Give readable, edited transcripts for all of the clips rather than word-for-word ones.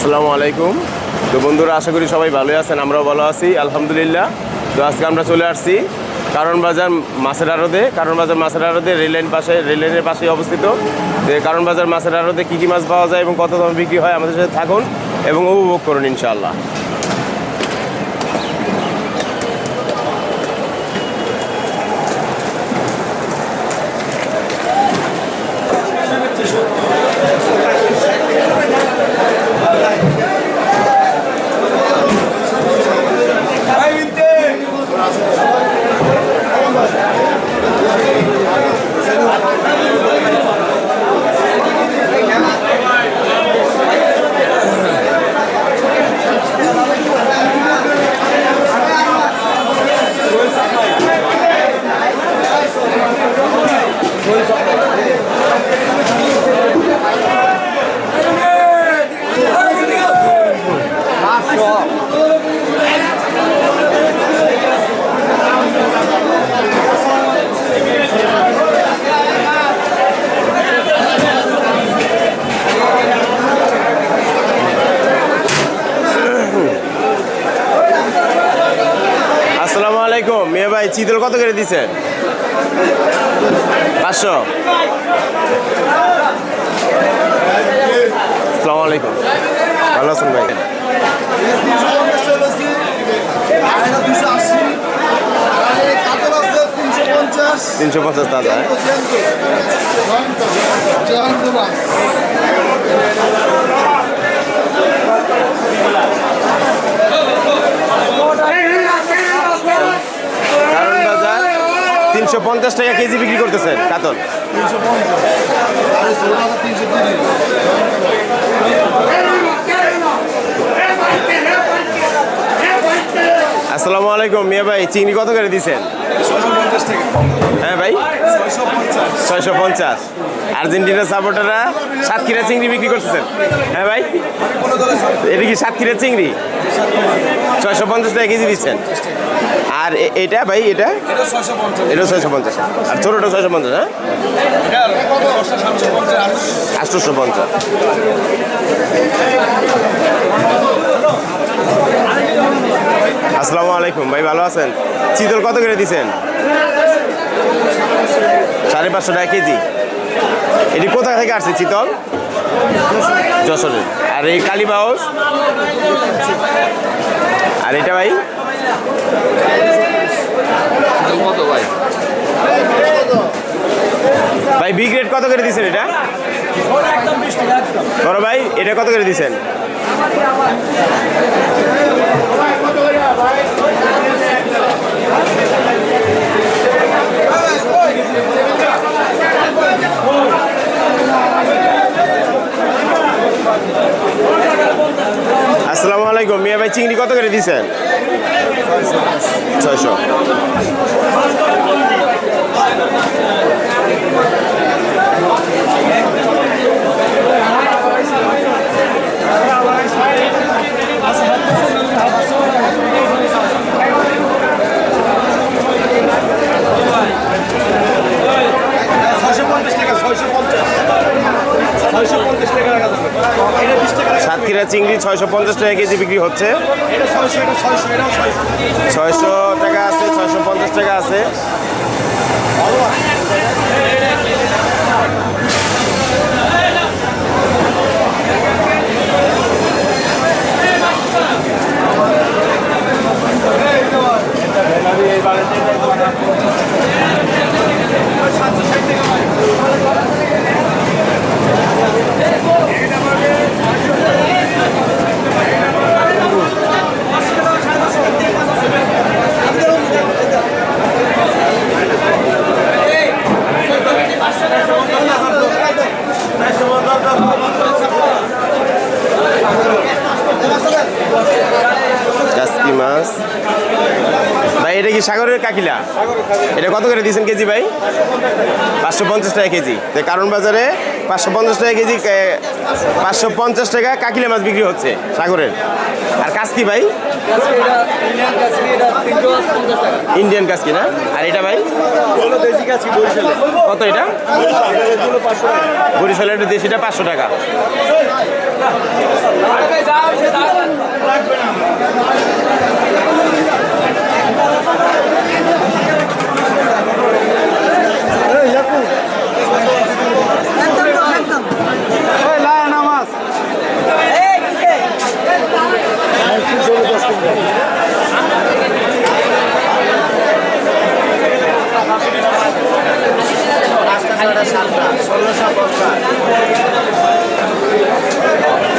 আসসালামু আলাইকুম। তো বন্ধুরা, আশা করি সবাই ভালো আছেন, আমরাও ভালো আছি আলহামদুলিল্লাহ। তো আজকে আমরা চলে আসছি কারণ বাজার মাছের আড়তে। কারণ বাজার মাছের আড়তে রেললাইনের পাশে অবস্থিত। যে কারণ বাজার মাছের আড়তে কী কী মাছ পাওয়া যায় এবং কত দাম বিক্রি হয়, আমাদের সাথে থাকুন এবং উপভোগ করুন ইনশাআল্লাহ। আসসালামু আলাইকুম মিয়া ভাই, চিতল কত করে দিচ্ছেন? 500। আসসালামু আলাইকুম, ভালো আছেন ভাই? 350 দাদা। কারণ বাজার 350 টাকা কেজি বিক্রি করতেছেন কাতল। আসসালামু আলাইকুম মিয়া ভাই, চিংড়ি কত করে দিচ্ছেন? 650 টাকা। হ্যাঁ ভাই, 650। আর্জেন্টিনা সাপোর্টাররা সাতক্ষীরা চিংড়ি বিক্রি করতেছেন। হ্যাঁ ভাই, এটা কি সাতক্ষীরা চিংড়ি? 650 টাকা কেজি দিচ্ছেন। আর এটা ভাই, এটা 650, আর ছোটোটা 650। হ্যাঁ, 850। আসসালামু আলাইকুম ভাই, ভালো আছেন? চিতল কত করে দিচ্ছেন? 550 টাকা কেজি। এটি কোথা থেকে আসছে চিতল? যশোরের। আর এই কালীবাউস? আর এটা ভাই ভাই বি গ্রেড কত করে দিচ্ছেন? এটা বড় ভাই, এটা কত করে দিচ্ছেন? আসসালামু আলাইকুম মিয়া ভাই, চিংড়ি কত করে দিচ্ছেন? 600। সাতক্ষীরা চিংড়ি 650 টাকা কেজি বিক্রি হচ্ছে। 600 টাকা আছে, 650 টাকা আছে। কাসকি মাছ ভাই, এটা কি সাগরের কাকিলা? এটা কত করে দিচ্ছেন কেজি ভাই? 550 টাকা কেজি। কারণ বাজারে 550 টাকা কেজি, 550 টাকা কাকিলা মাছ বিক্রি হচ্ছে সাগরের। আর কাসকি ভাই? ইন্ডিয়ান কাসকি না? আর এটা ভাই কত? এটা বরিশালের দেশিটা 500 টাকা।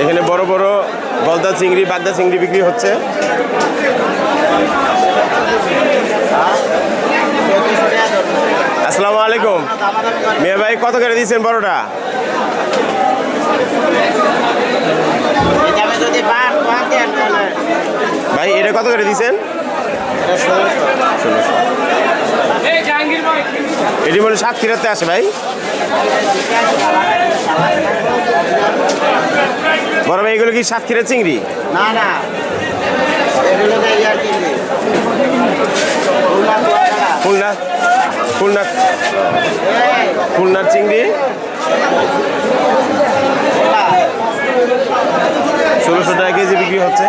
এখানে বড় বড় গলদা চিংড়ি, বাগদা চিংড়ি বিক্রি হচ্ছে। আসসালামু আলাইকুম। মিয়া ভাই কত করে দিয়েছেন বড়টা? ভাই এটা কত করে দিয়েছেন? এটি বলে সাতক্ষীরাতে আসে ভাই। বড় ভাই এগুলো কি সাতক্ষীরা চিংড়ি? না না, খুলনা, খুলনা, খুলনার চিংড়ি 1600 টাকা কেজি বিক্রি হচ্ছে।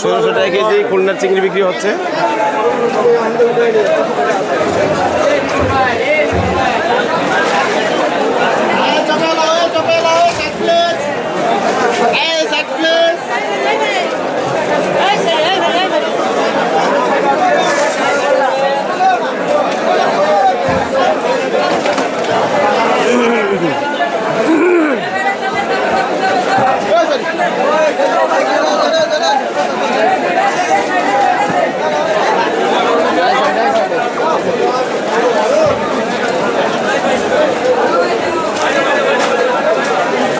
ষোলোশো টাকা কেজি খুলনার চিংড়ি বিক্রি হচ্ছে।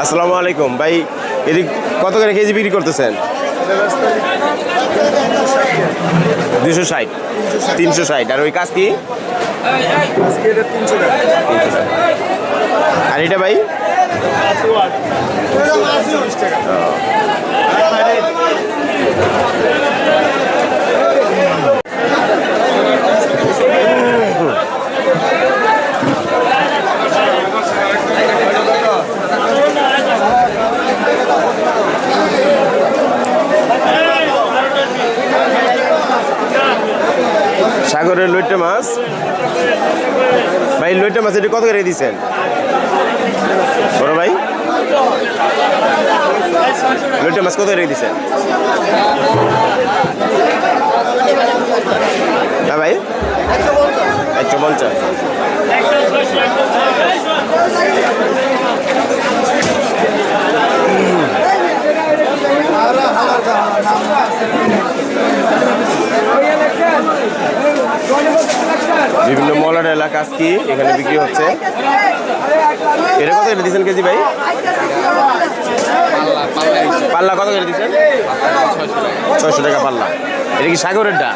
আসসালামু আলাইকুম ভাই, এদিক কত করে কেজি বিক্রি করতেছেন? 260, 360। আর ওই কাজ কি? আর এটা ভাই সাগরের লইট্টা মাছ। ভাই লইট্টা মাছ এটা কত করে দিচ্ছেন বড় ভাই? লইট্টা মাছ কত করে দিচ্ছেন? হ্যাঁ ভাই 150। বিভিন্ন মলার এলাকা আজকে এখানে বিক্রি হচ্ছে। এটা কত করে দিচ্ছেন কেজি ভাই? পাল্লা কত করে দিচ্ছেন? 600 টাকা পাল্লা। এটা কি সাগরের ডা?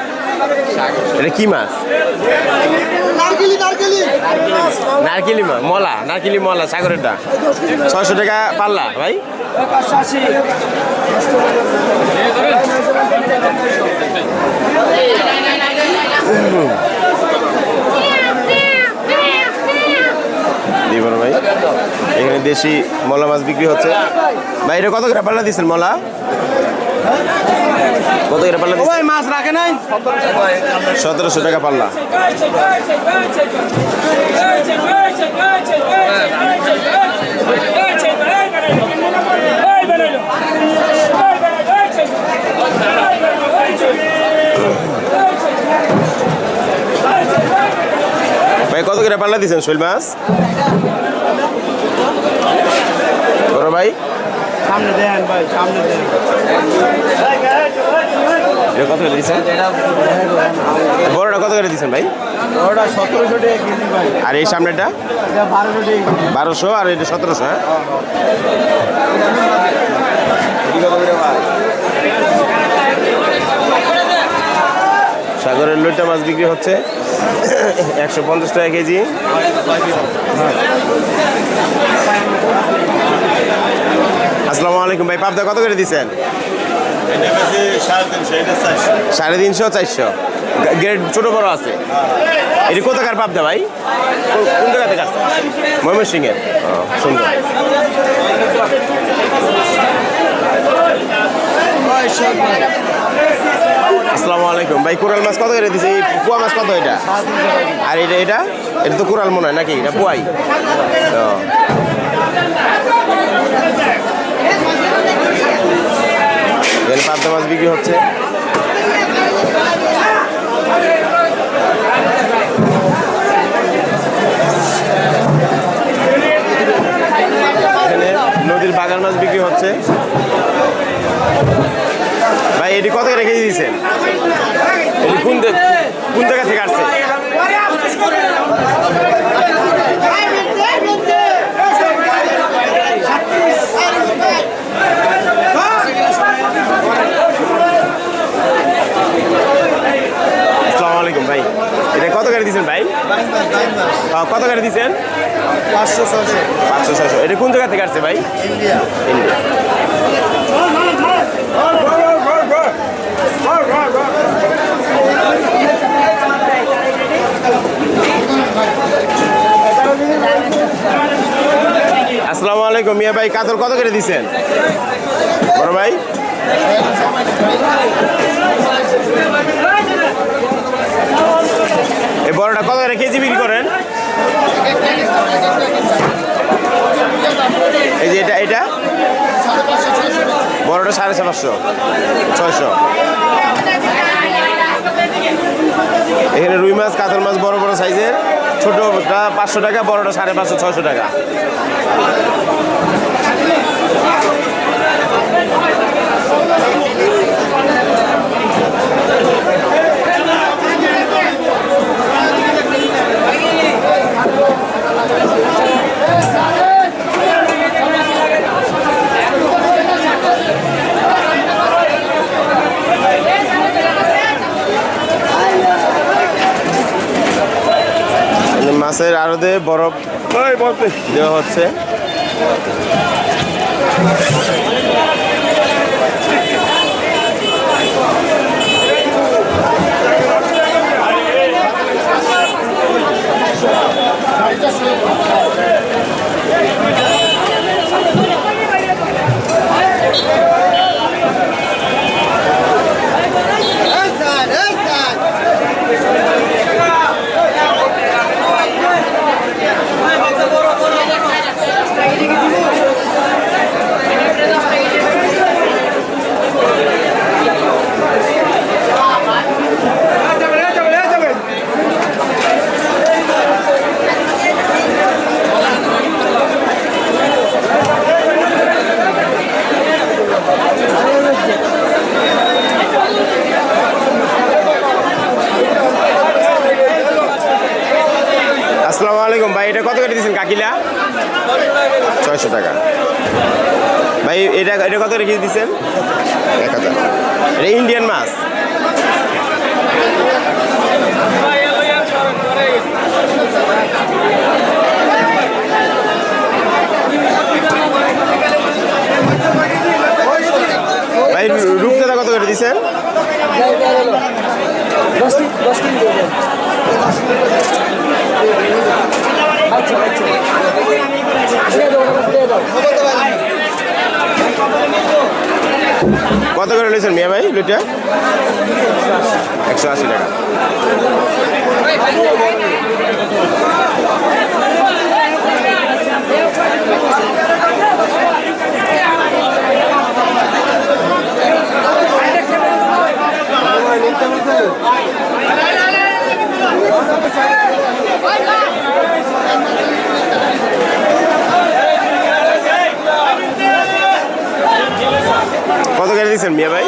এটা কি মাছ? নারকেলি মাছ, মলা, নারকেলি মলা, সাগরের ডা 600 টাকা পাল্লা ভাই। ভাই এখানে দেশি মলা মাছ বিক্রি হচ্ছে। বাইরে কত করে পাল্লা দিচ্ছেন মলা? কত করে পাল্লা দিচ্ছেন? মাছ রাখে নাই 1700 টাকা পাল্লা। ভাই কত করে পাল্লা দিচ্ছেন শৈল মাছ বড় ভাই? সামনে দেন ভাই, সামনে দেন। এটা কত করে দিচ্ছেন? বড়টা কত করে দিচ্ছেন ভাই? ওটা 1700 টাকা কেজি ভাই। আর এই সামনেটা এটা 1200 টাকা কেজি। 1200 আর এটা 1700। হ্যাঁ, সাগরের লইটা মাছ বিক্রি হচ্ছে 150 টাকা কেজি। আসসালামু আলাইকুম ভাই, পাবদা কত করে দিচ্ছেন? 350, 400। গ্রেড ছোট বড় আছে। এটি কোথাকার পাবদা ভাই? কোন জায়গা থেকে আসছে? ময়মনসিংহের। সুন্দর। আসসালামু আলাইকুম ভাই, কোরাল মাছ কত করে দিচ্ছে? এই পোয়া মাছ কত এটা? আর এটা তো কোরাল মনে হয় নাকি? এটা পোয়াই। এখানে পাবদা মাছ বিক্রি হচ্ছে। এখানে নদীর বাগান মাছ বিক্রি হচ্ছে। ভাই এটি কত করে কেজি দিচ্ছেন? এটি কোন জায়গা থেকে আসছে? আসসালামু আলাইকুম ভাই, এটা কত করে দিচ্ছেন ভাই? কত করে দিচ্ছেন? 500-600। এটা কোন জায়গা থেকে আসছে ভাই? ইন্ডিয়া। ইন্ডিয়া। আসসালামু আলাইকুম মিয়া ভাই, কাতল কত করে দিচ্ছেন বড় ভাই? এই বড়টা কত করে কেজি বিক্রি করেন? এই যে এটা বড়টা 550-600। এখানে রুই মাছ, কাতল মাছ বড় বড় সাইজের, ছোটটা 500 টাকা, বড়টা 550-600 টাকা। মাছের আড়তে বরফ দেওয়া হচ্ছে। আসসালামু আলাইকুম ভাই, এটা কত করে দিচ্ছেন কাকিলা? 600 টাকা। ভাই এটা কত করে কেজি দিচ্ছেন? 1000। এটা ইন্ডিয়ান মাছ। ভাই রূপচাঁদা কত করে দিচ্ছেন? 10 কেজি। কত করে নিয়েছেন মিয়া ভাই লুটা? 180 টাকা। কত করে দিচ্ছেন মিয়া ভাই?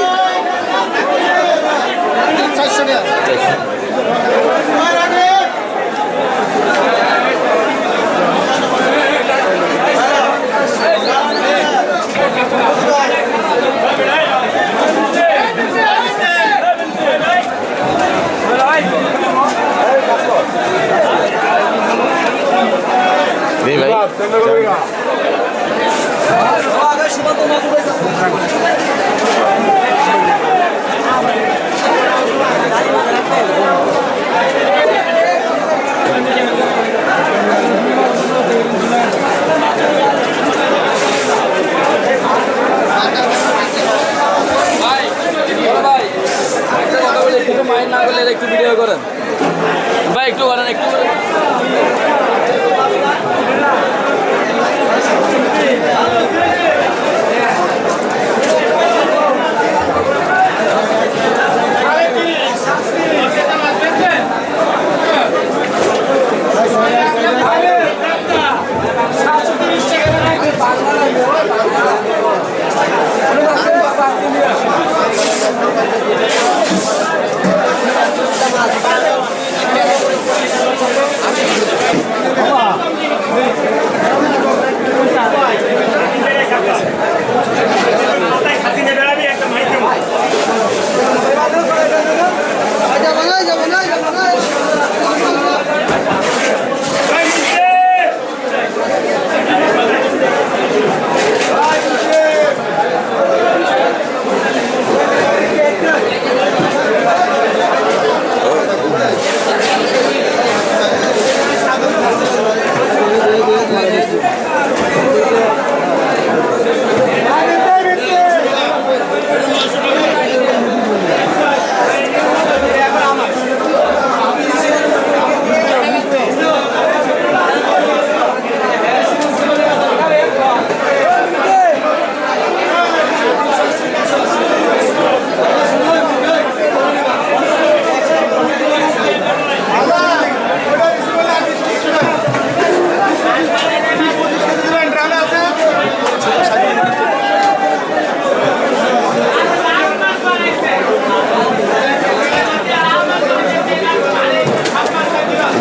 একটু মাইন্ড না করলে একটু ভিডিও করেন ভাই, একটু করেন, একটু করেন।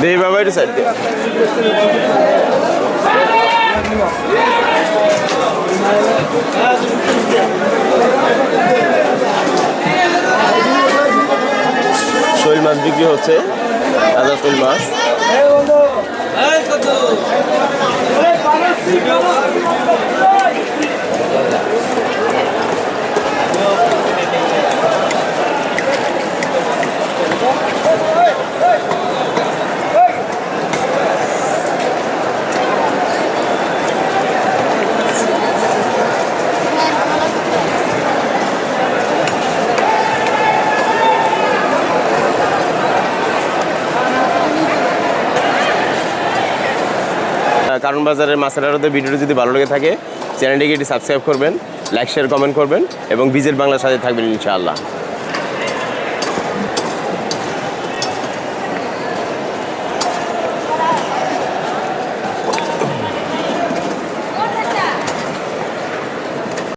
দেই বাবা এটা সাইড দে। শোল মাছ বিক্রি হচ্ছে, তাজা শোল মাছ। কারণ বাজারের মাছের আড়তের ভিডিওটি যদি ভালো লেগে থাকে চ্যানেলটিকে এটি সাবস্ক্রাইব করবেন, লাইক শেয়ার কমেন্ট করবেন এবং বিজের বাংলার সাথে থাকবেন ইনশাআল্লাহ।